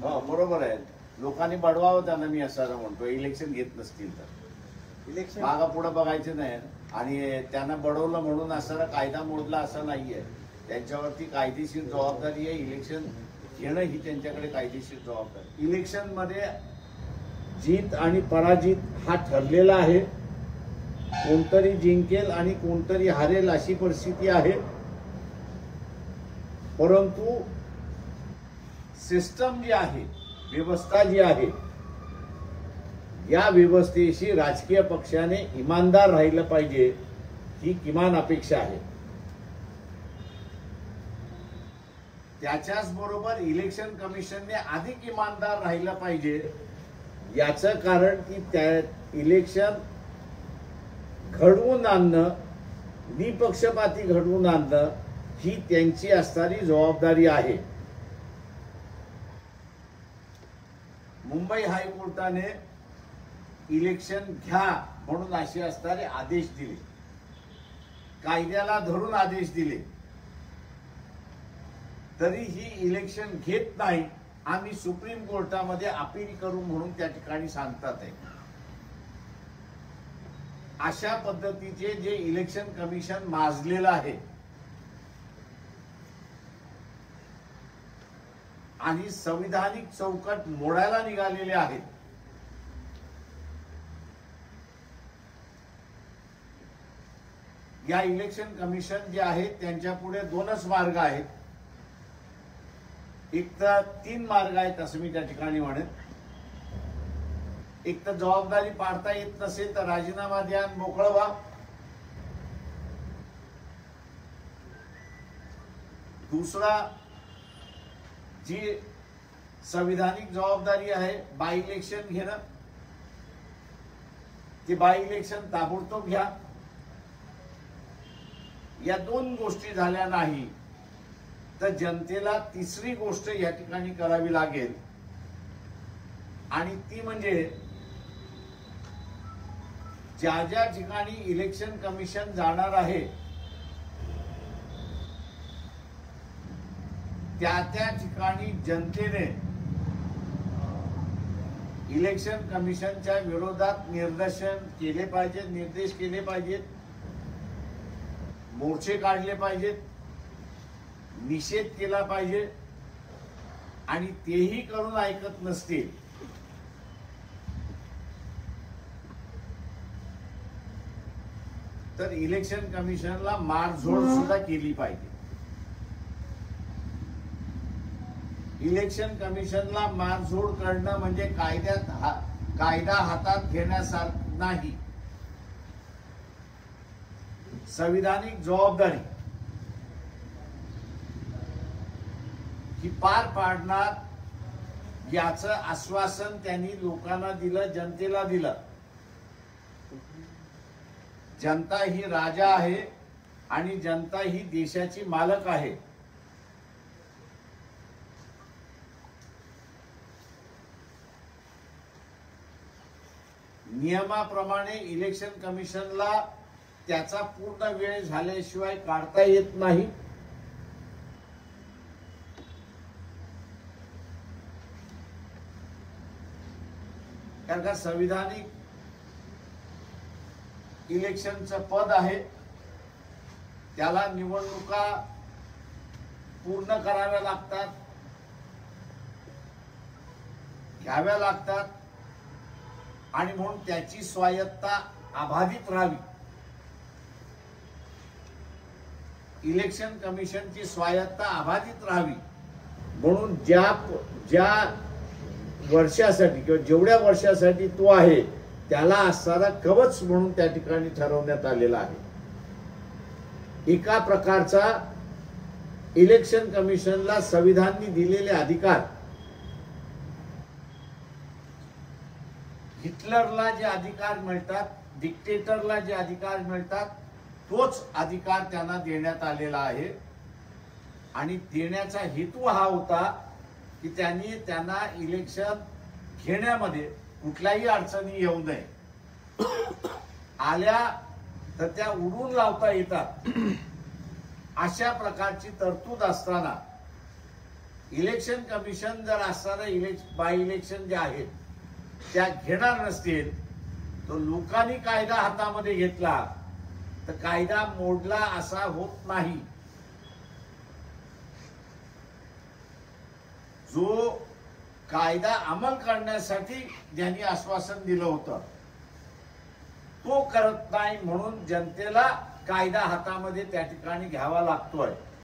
हो बरोबर आहे, लोकांनी बडवावं त्यांना, मी असं म्हणतो. इलेक्शन घेत नसतील तर इलेक्शन मागा पुढे बघायचं नाही. आणि त्यांना बडवलं म्हणून असं कायदा मोडला असं नाहीये. त्यांच्यावरती कायदेशीर जबाबदारी आहे. इलेक्शन घेणं ही त्यांच्याकडे कायदेशीर जबाबदारी. इलेक्शन मध्ये जीत आणि पराजित हा ठरलेला आहे. कोणतरी जिंकेल आणि कोणतरी हारेल अशी परिस्थिती आहे. परंतु सिस्टम जी आहे, व्यवस्था जी आहे, या व्यवस्थेशी राजकीय पक्षाने इमानदार राहिलं पाहिजे ही किमान अपेक्षा आहे. त्याच्याच बरोबर इलेक्शन कमिशनने अधिक इमानदार राहिलं पाहिजे. याचं कारण की त्या इलेक्शन घडवून आणणं, निपक्षपाती घडवून आणणं ही त्यांची असणारी जबाबदारी आहे. मुंबई हायकोर्टाने इलेक्शन घ्या म्हणून असे असणारे आदेश दिले, कायद्याला धरून आदेश दिले, तरीही इलेक्शन घेत नाही. आम्ही सुप्रीम कोर्टामध्ये अपील करू म्हणून त्या ठिकाणी सांगतात आहे. अशा पद्धतीचे जे इलेक्शन कमिशन माजलेलं आहे आणि संविधानिक चौकट मोडायला निघालेले आहेत, या इलेक्शन कमिशन जे आहे त्यांच्या पुढे दोनच मार्ग आहेत. एक तर 3 मार्ग आहेत असं मी त्या ठिकाणी म्हणेन. एक तर जबाबदारी पाडता येत नसेल तर राजीनामा द्या, मोकळं व्हा. दुसरा, जी संविधानिक जबाबदारी आहे बाय इलेक्शन घेणं, ते बाय इलेक्शन ताबडतोब घ्या. या 2 गोष्टी झाल्या नाही तर जनतेला तिसरी गोष्ट या ठिकाणी करावी लागेल, आणि ती म्हणजे ज्या ज्या ठिकाणी इलेक्शन कमिशन जाणार आहे त्या त्या ठिकाणी जनतेने इलेक्शन कमिशनच्या विरोधात निदर्शन केले पाहिजे, निर्देश केले पाहिजेत, मोर्चे काढले पाहिजेत, निषेध केला पाहिजे. आणि तेही करून ऐकत नसतील तर इलेक्शन कमिशनला मारझोड सुद्धा केली पाहिजे. इलेक्शन कमिशनला मारझोड करणं म्हणजे कायदा हातात घेण्यासारखं नाही. संविधानिक जबाबदारी ही पार पाडणार याचं आश्वासन त्यांनी लोकांना दिलं, जनतेला दिलं. जनता ही राजा आहे आणि जनता ही देशाची मालक आहे. नियमाप्रमाणे इलेक्शन कमिशनला त्याचा पूर्ण वेळ झाल्याशिवाय काढता येत नाही. कारण का संविधानिक इलेक्शनचं पद आहे, त्याला निवडणुका पूर्ण कराव्या लागतात, घ्याव्या लागतात, आणि म्हणून त्याची स्वायत्ता अबाधित राहावी. इलेक्शन कमिशनची स्वायत्ता अबाधित राहावी म्हणून ज्या वर्षासाठी किंवा जेवढ्या वर्षासाठी तो आहे त्याला असणारा कवच म्हणून त्या ठिकाणी ठरवण्यात आलेला आहे. एका प्रकारचा इलेक्शन कमिशनला संविधानाने दिलेले अधिकार, हिटलरला जे अधिकार मिळतात, डिक्टेटरला जे अधिकार मिळतात, तोच अधिकार त्यांना देण्यात आलेला आहे. आणि देण्याचा हेतू हा होता की त्यांना इलेक्शन घेण्यामध्ये कुठल्याही अडचणी येऊ नये. आल्या तर त्या उडून लावता येतात अशा प्रकारची तरतूद असताना इलेक्शन कमिशन जर असणारं बाय इलेक्शन जे आहेत त्या घेणार नसतील तर लोकांनी कायदा हातामध्ये घेतला तर कायदा मोडला असा होत नाही. जो कायदा अंमल करण्यासाठी ज्यांनी आश्वासन दिलं होतं तो करत नाही म्हणून जनतेला कायदा हातामध्ये त्या ठिकाणी घ्यावा लागतोय.